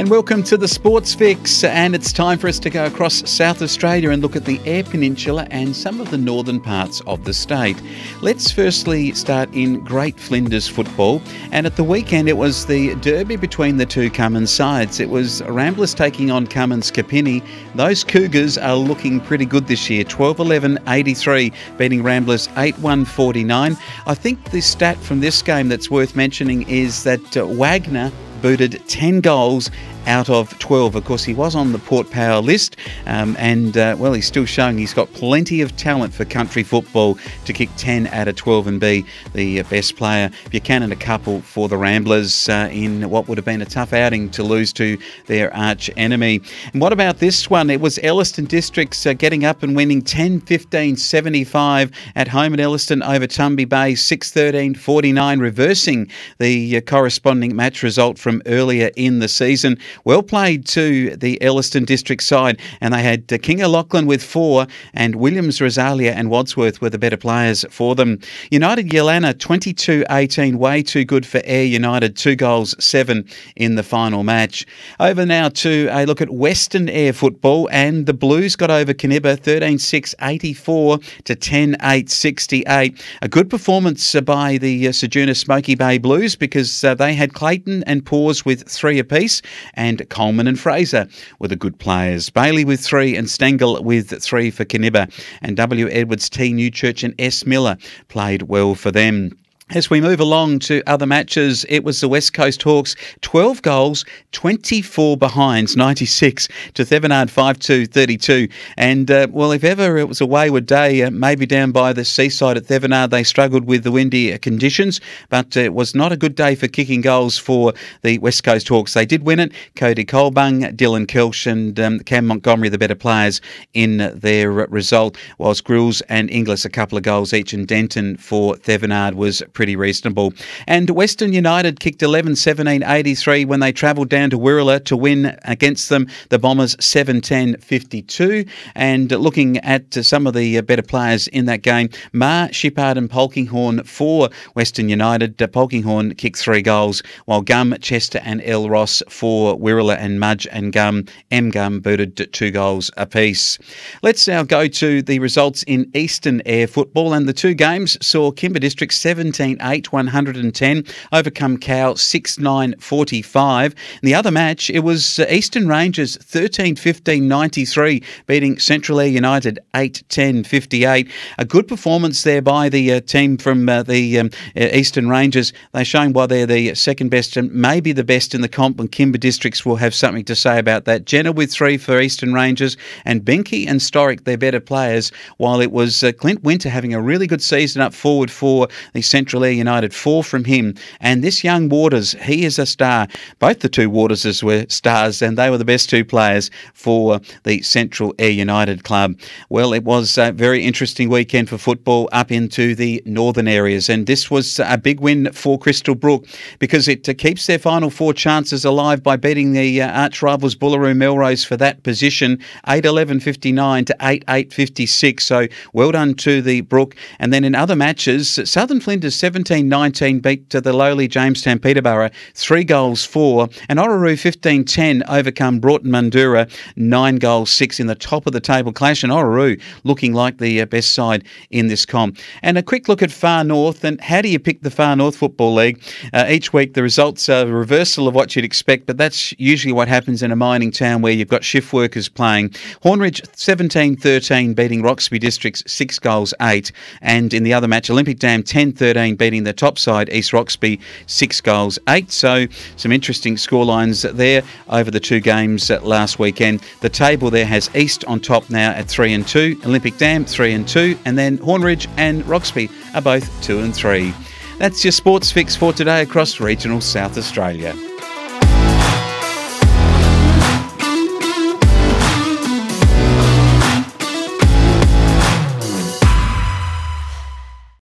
And welcome to the Sports Fix, and it's time for us to go across South Australia and look at the Eyre Peninsula and some of the northern parts of the state. Let's firstly start in Great Flinders football, and at the weekend it was the derby between the two Cummins sides. It was Ramblers taking on Cummins Kapini. Those Cougars are looking pretty good this year, 12-11-83, beating Ramblers 8-1-49. I think the stat from this game that's worth mentioning is that Wagner booted 10 goals out of 12. Of course, he was on the Port Power list, and he's still showing he's got plenty of talent for country football to kick 10 out of 12 and be the best player. Buchanan a couple for the Ramblers in what would have been a tough outing to lose to their arch enemy. And what about this one? It was Elliston Districts getting up and winning 10-15-75 at home at Elliston over Tumby Bay, 6-13-49, reversing the corresponding match result from earlier in the season. Well played to the Elliston District side, and they had King O'Loughlin with 4, and Williams, Rosalia and Wadsworth were the better players for them. United Yalana 22-18, way too good for Eyre United, 2 goals, 7 in the final match. Over now to a look at Western Eyre football, and the Blues got over Canibba 13-6-84 to 10-8-68. A good performance by the Sejuna Smoky Bay Blues, because they had Clayton and Paws with 3 apiece, and Coleman and Fraser were the good players. Bailey with 3 and Stengel with 3 for Canibba. And W. Edwards, T. Newchurch and S. Miller played well for them. As we move along to other matches, it was the West Coast Hawks, 12 goals, 24 behinds, 96 to Thevenard 5-2-32. And, if ever it was a wayward day, maybe down by the seaside at Thevenard, they struggled with the windy conditions, but it was not a good day for kicking goals for the West Coast Hawks. They did win it. Cody Colbung, Dylan Kelch and Cam Montgomery, the better players in their result, whilst Grills and Inglis a couple of goals each, and Denton for Thevenard was pretty reasonable. And Western United kicked 11-17-83 when they travelled down to Wirrala to win against them, the Bombers 7-10-52. And looking at some of the better players in that game, Marr, Shippard and Polkinghorne for Western United. Polkinghorne kicked 3 goals, while Gum, Chester and L. Ross for Wirrala, and Mudge and Gum, M. Gum booted 2 goals apiece. Let's now go to the results in Eastern Eyre football, and the 2 games saw Kimber District 17-8-110 overcome Cow 6-9-45. In the other match, it was Eastern Rangers 13-15-93 beating Central Eyre United 8-10-58. A good performance there by the team from the Eastern Rangers. They're showing why they're the second best and maybe the best in the comp, and Kimber Districts will have something to say about that. Jenner with 3 for Eastern Rangers, and Binky and Storick, their better players, while it was Clint Winter having a really good season up forward for the Central Eyre United, 4 from him. And this young Waters, he is a star. Both the 2 Waterses were stars, and they were the best 2 players for the Central Eyre United club. Well, it was a very interesting weekend for football up into the northern areas, and this was a big win for Crystal Brook, because it keeps their final 4 chances alive by beating the arch rivals Bullaroo Melrose for that position, 8-11-59 to 8-8-56. So well done to the Brook. And then in other matches, Southern Flinders 17-19 beat the lowly Jamestown Peterborough 3 goals 4, and Orroroo 15-10 overcome Broughton Mundura 9 goals 6 in the top of the table clash, and Orroroo looking like the best side in this comp. And a quick look at Far North, and how do you pick the Far North Football League? Each week the results are a reversal of what you'd expect, but that's usually what happens in a mining town where you've got shift workers playing. Hornridge 17-13 beating Roxby Districts 6 goals 8, and in the other match Olympic Dam 10-13 beating the top side East Roxby 6 goals 8. So some interesting scorelines there over the 2 games last weekend. The table there has East on top now at 3-2, Olympic Dam 3-2, and then Hornridge and Roxby are both 2-3. That's your sports fix for today across regional South Australia.